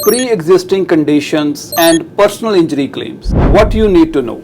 pre-existing conditions and personal injury claims. What you need to know.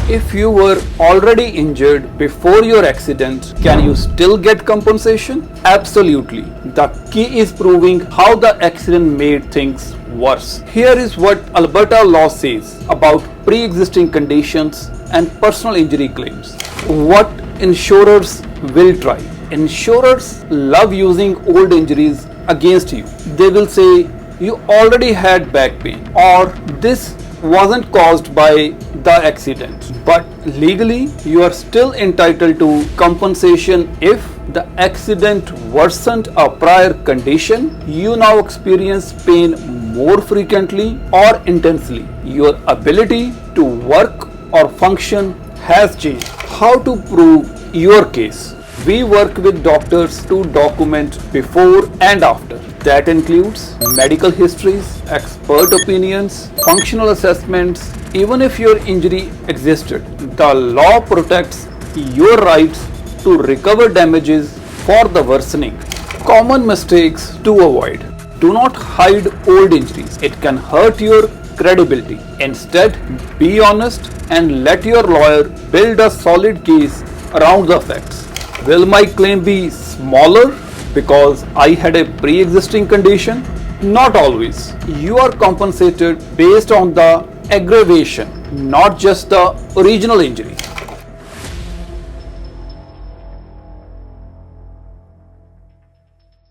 If you were already injured before your accident, can you still get compensation? Absolutely. The key is proving how the accident made things worse. Here is what Alberta law says about pre-existing conditions and personal injury claims. What insurers will try. Insurers love using old injuries against you. They will say you already had back pain or this wasn't caused by the accident, but legally you are still entitled to compensation if the accident worsened a prior condition, you now experience pain more frequently or intensely, your ability to work or function has changed. How to prove your case? We work with doctors to document before and after. That includes medical histories, expert opinions, functional assessments. Even if your injury existed, the law protects your rights to recover damages for the worsening. Common mistakes to avoid. Do not hide old injuries. It can hurt your credibility. Instead, be honest and let your lawyer build a solid case around the facts. Will my claim be smaller because I had a pre-existing condition? Not always. You are compensated based on the aggravation, not just the original injury.